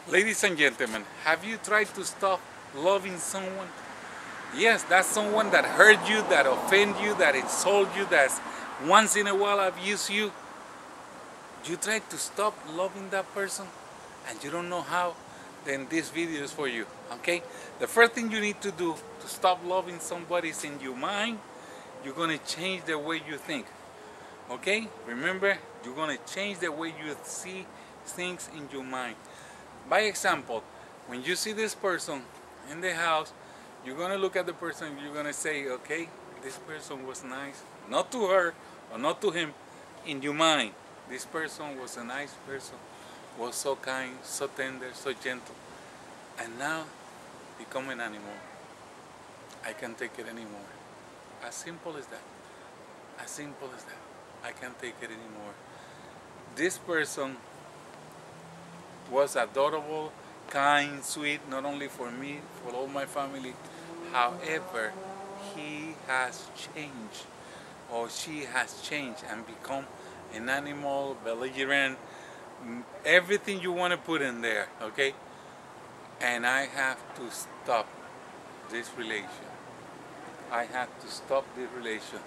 Ladies and gentlemen, have you tried to stop loving someone? Yes, that's someone that hurt you, that offend you, that insult you, that once in a while abuse you. You try to stop loving that person and you don't know how, then this video is for you, okay? The first thing you need to do to stop loving somebody is in your mind. You're gonna change the way you think, okay? Remember, you're gonna change the way you see things in your mind. By example, when you see this person in the house, you're gonna look at the person, you're gonna say, okay, this person was nice, not to her or not to him, in your mind. This person was a nice person, was so kind, so tender, so gentle, and now become an animal. I can't take it anymore. As simple as that. As simple as that. I can't take it anymore. This person was adorable, kind, sweet, not only for me, for all my family. However, he has changed, or she has changed and become an animal, belligerent, everything you want to put in there, okay? And I have to stop this relation. I have to stop this relation.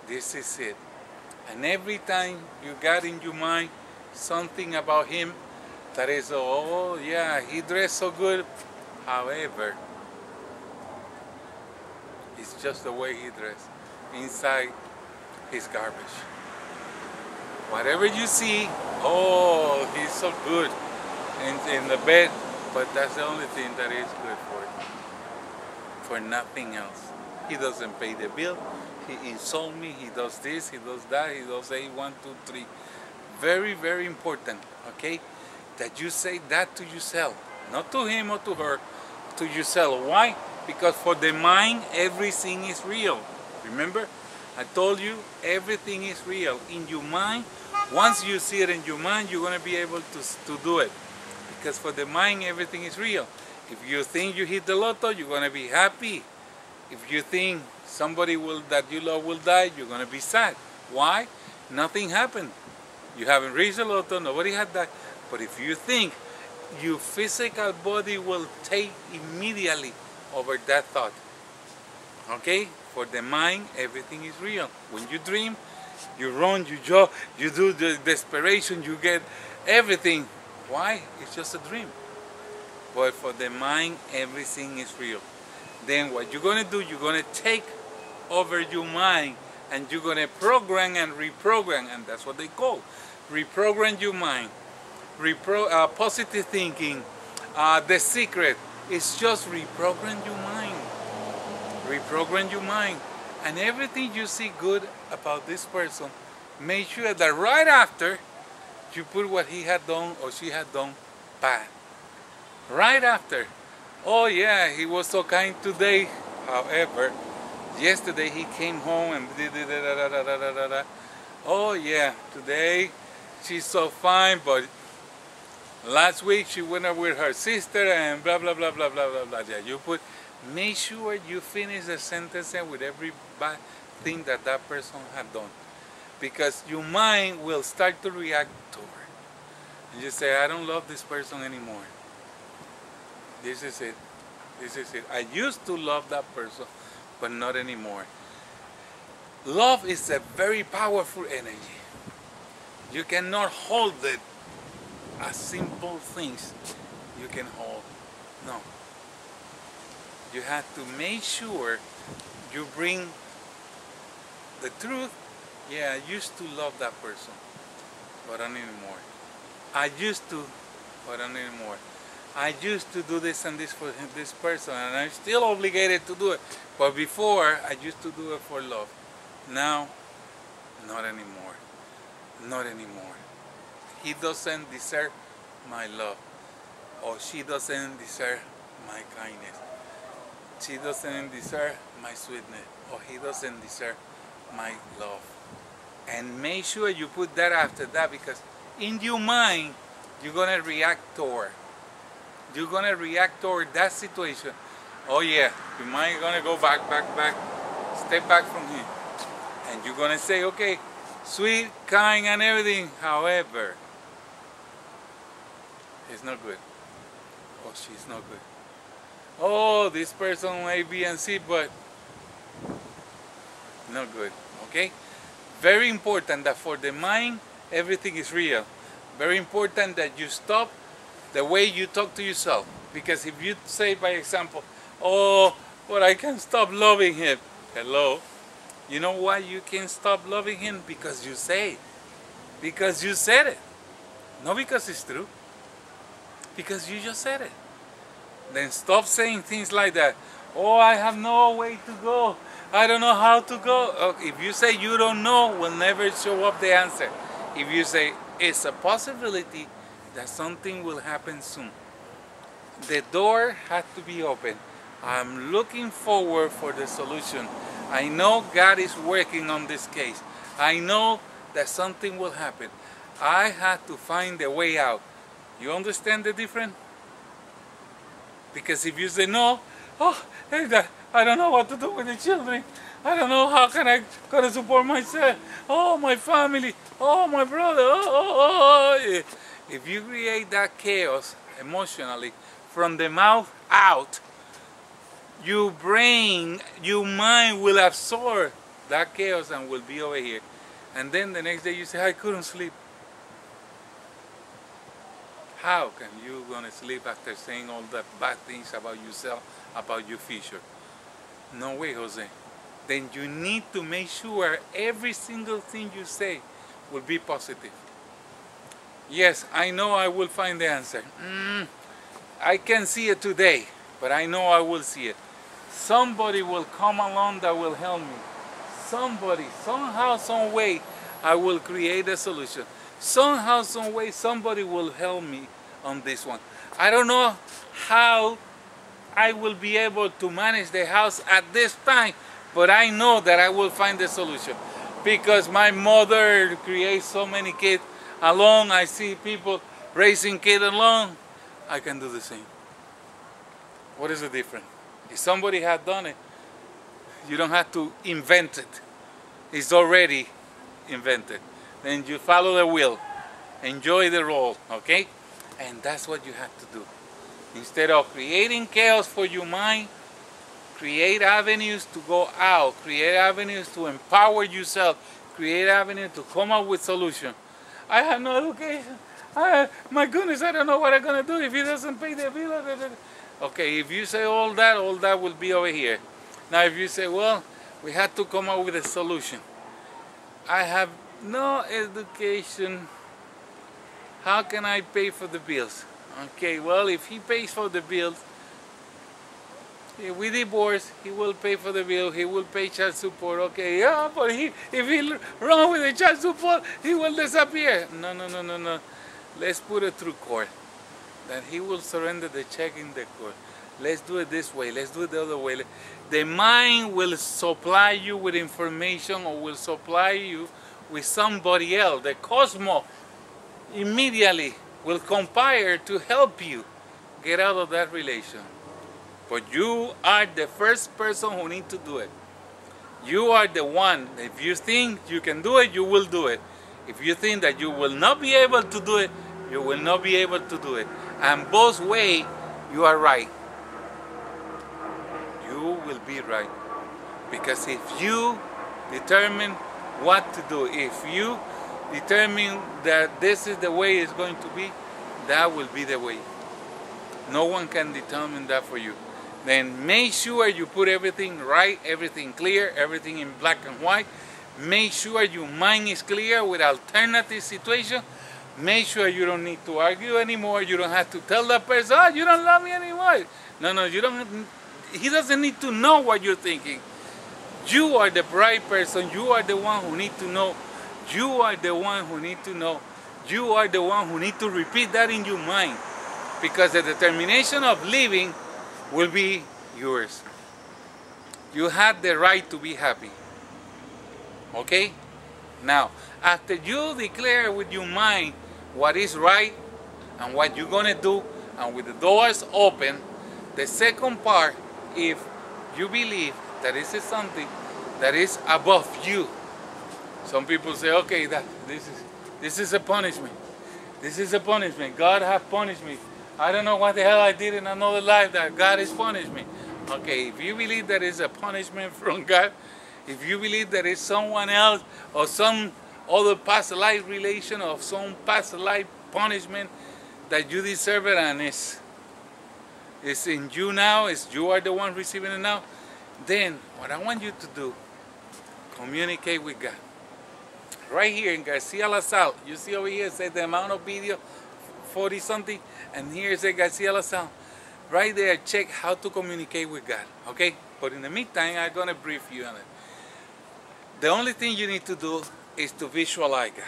This is it. And every time you got in your mind something about him that is, oh yeah, he dressed so good. However, it's just the way he dressed. Inside, he's garbage. Whatever you see, oh, he's so good in the bed, but that's the only thing that is good for nothing else. He doesn't pay the bill, he insults me, he does this, he does that, he does 8, 1, 2, 3. Very, very important, okay? That you say that to yourself, not to him or to her, to yourself. Why? Because for the mind, everything is real. Remember? I told you, everything is real. In your mind, once you see it in your mind, you're going to be able to do it. Because for the mind, everything is real. If you think you hit the lotto, you're going to be happy. If you think somebody that you love will die, you're going to be sad. Why? Nothing happened. You haven't reached the lotto, nobody had that. But if you think, your physical body will take immediately over that thought. Okay? For the mind, everything is real. When you dream, you run, you jog, you do the desperation, you get everything. Why? It's just a dream. But for the mind, everything is real. Then what you're going to do, you're going to take over your mind and you're going to program and reprogram, and that's what they call. Reprogram your mind. Positive thinking. The secret is just reprogram your mind. Reprogram your mind. And everything you see good about this person, make sure that right after you put what he had done or she had done bad. Right after. Oh yeah, he was so kind today. However, yesterday he came home and da-da-da-da-da-da-da-da. Oh yeah, today she's so fine, but last week she went out with her sister and blah blah blah blah blah blah blah. Yeah, you put. Make sure you finish the sentence with every bad thing that person had done, because your mind will start to react to her. And you say, I don't love this person anymore. This is it. This is it. I used to love that person, but not anymore. Love is a very powerful energy. You cannot hold it as simple things you can hold. No. You have to make sure you bring the truth. Yeah, I used to love that person, but not anymore. I used to, but not anymore. I used to do this and this for this person, and I'm still obligated to do it. But before, I used to do it for love. Now, not anymore. Not anymore. He doesn't deserve my love, or she doesn't deserve my kindness. She doesn't deserve my sweetness, or he doesn't deserve my love. And make sure you put that after that, because in your mind, you're going to react toward. You're going to react toward that situation. Oh yeah, your mind is going to go back, step back from him. And you're going to say, okay, sweet, kind, and everything. However, it's not good. oh, she's not good. Oh, this person A, B, and C, but not good. Okay? Very important that for the mind, everything is real. Very important that you stop the way you talk to yourself. Because if you say, by example, oh, but I can't stop loving him. Hello? You know why you can't stop loving him? Because you say it. Because you said it. Not because it's true. Because you just said it. Then stop saying things like that. Oh, I have no way to go. I don't know how to go. If you say you don't know, will never show up the answer. If you say it's a possibility that something will happen soon. The door has to be open. I'm looking forward for the solution. I know God is working on this case. I know that something will happen. I have to find a way out. You understand the difference? Because if you say no, oh, I don't know what to do with the children. I don't know how can I gonna support myself. Oh, my family. Oh, my brother. Oh. If you create that chaos emotionally from the mouth out, your brain, your mind will absorb that chaos and will be over here. And then the next day you say, I couldn't sleep. How can you gonna sleep after saying all the bad things about yourself, about your future? No way, Jose. Then you need to make sure every single thing you say will be positive. Yes, I know I will find the answer. I can't see it today, but I know I will see it. Somebody will come along that will help me. Somebody, somehow, some way, I will create a solution. Somehow, some way, somebody will help me on this one. I don't know how I will be able to manage the house at this time, but I know that I will find the solution. Because my mother creates so many kids alone, I see people raising kids alone, I can do the same. What is the difference? If somebody had done it, you don't have to invent it. It's already invented. Then you follow the wheel. Enjoy the role, okay? And that's what you have to do. Instead of creating chaos for your mind, create avenues to go out. Create avenues to empower yourself. Create avenues to come up with solutions. I have no education. My goodness, I don't know what I'm going to do if he doesn't pay the bill. Okay, if you say all that will be over here. Now if you say, well, we have to come up with a solution. I have no education. How can I pay for the bills? Okay, well, if he pays for the bills, if we divorce, he will pay for the bill, he will pay child support. Okay, yeah, but if he wrong with the child support, he will disappear. No. Let's put it through court. Then he will surrender the check in the court. Let's do it this way. Let's do it the other way. The mind will supply you with information or will supply you with somebody else. The cosmos immediately will conspire to help you get out of that relation. But you are the first person who needs to do it. You are the one. If you think you can do it, you will do it. If you think that you will not be able to do it, you will not be able to do it. And both ways, you are right. You will be right. Because if you determine what to do, if you determine that this is the way it's going to be, that will be the way. No one can determine that for you. Then make sure you put everything right, everything clear, everything in black and white. Make sure your mind is clear with alternative situation. Make sure you don't need to argue anymore. You don't have to tell that person, oh, you don't love me anymore. No, you don't. He doesn't need to know what you're thinking. You are the bright person. You are the one who needs to know. You are the one who needs to know. You are the one who needs to repeat that in your mind. Because the determination of living will be yours. You have the right to be happy. Okay? Now, after you declare with your mind what is right and what you're going to do, and with the doors open, the second part, if you believe that this is something that is above you. Some people say, okay, this is a punishment. This is a punishment. God has punished me. I don't know what the hell I did in another life that God has punished me. Okay, if you believe that is a punishment from God, if you believe that it's someone else or some other past life relation or some past life punishment that you deserve it and it's in you now, it's you are the one receiving it now, then what I want you to do, communicate with God. Right here in Garcia-Lassalle, you see over here, it says the amount of video, 40 something, and here it says Garcia-Lassalle. Right there, check how to communicate with God, okay? But in the meantime, I'm going to brief you on it. The only thing you need to do is to visualize God.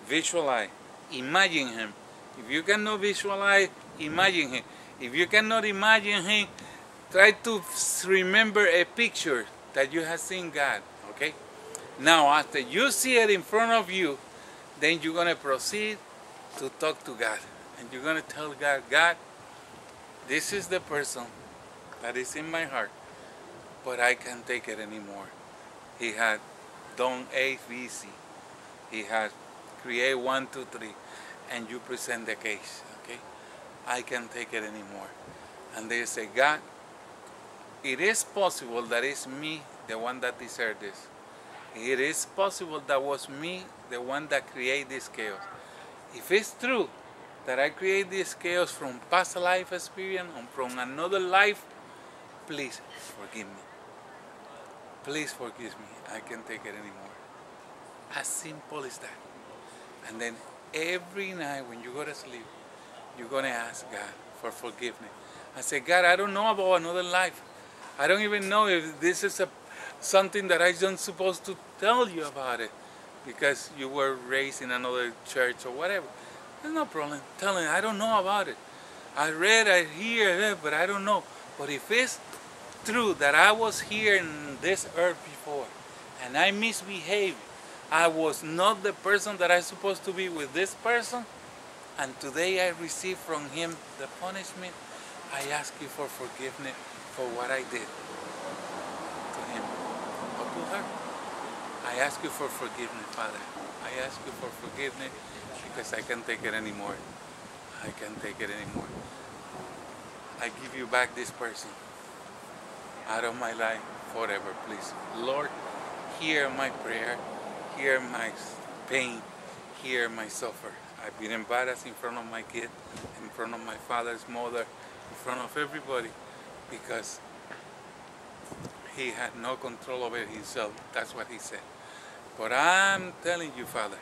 Visualize. Imagine Him. If you cannot visualize, imagine Him. If you cannot imagine Him, try to remember a picture that you have seen God, okay? Now, after you see it in front of you, then you're going to proceed to talk to God. And you're going to tell God, God, this is the person that is in my heart, but I can't take it anymore. He had done A, B, C. He had created 1, 2, 3, and you present the case, okay? I can't take it anymore. And they say, God, it is possible that it's me, the one that deserved this. It is possible that was me, the one that created this chaos. If it's true that I create this chaos from past life experience or from another life, please forgive me. Please forgive me. I can't take it anymore. As simple as that. And then every night when you go to sleep, you're going to ask God for forgiveness. I say, God, I don't know about another life. I don't even know if this is something that I'm not supposed to tell you about it because you were raised in another church or whatever. There's no problem. Tell him, I don't know about it. I read, I hear, but I don't know. But if it's true that I was here in this earth before and I misbehaved, I was not the person that I'm supposed to be with this person, and today I received from him the punishment, I ask you for forgiveness for what I did to him or to her. I ask you for forgiveness, Father. I ask you for forgiveness because I can't take it anymore. I can't take it anymore. I give you back this person out of my life forever, please. Lord, hear my prayer, hear my pain, hear my suffer. I've been embarrassed in front of my kid, in front of my father's mother, in front of everybody, because he had no control over himself. That's what he said. But I'm telling you, Father,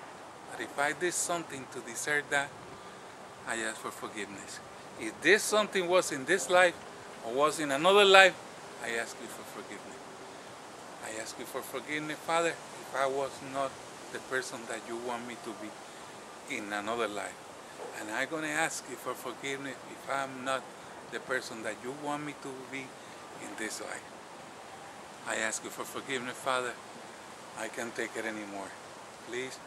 that if I did something to deserve that, I ask for forgiveness. If this something was in this life or was in another life, I ask you for forgiveness. I ask you for forgiveness, Father, if I was not the person that you want me to be in another life. And I'm going to ask you for forgiveness if I'm not the person that you want me to be in this life. I ask you for forgiveness, Father. I can't take it anymore. Please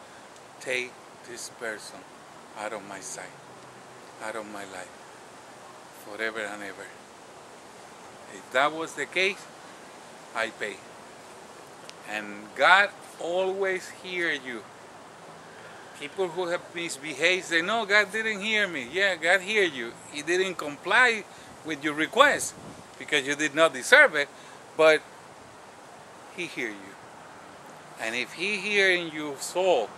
take this person out of my sight, out of my life, forever and ever. If that was the case, I pay. And God always hears you. People who have misbehaved say, no, God didn't hear me. Yeah, God hears you. He didn't comply with your request because you did not deserve it, but He hears you. And if He hears in your soul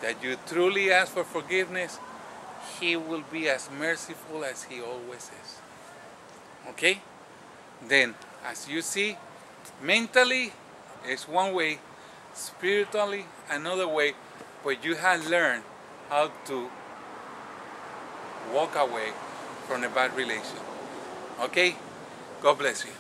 that you truly ask for forgiveness, He will be as merciful as He always is. Okay? Then, as you see, mentally it's one way, spiritually another way, but you have learned how to walk away from a bad relation. Okay? God bless you.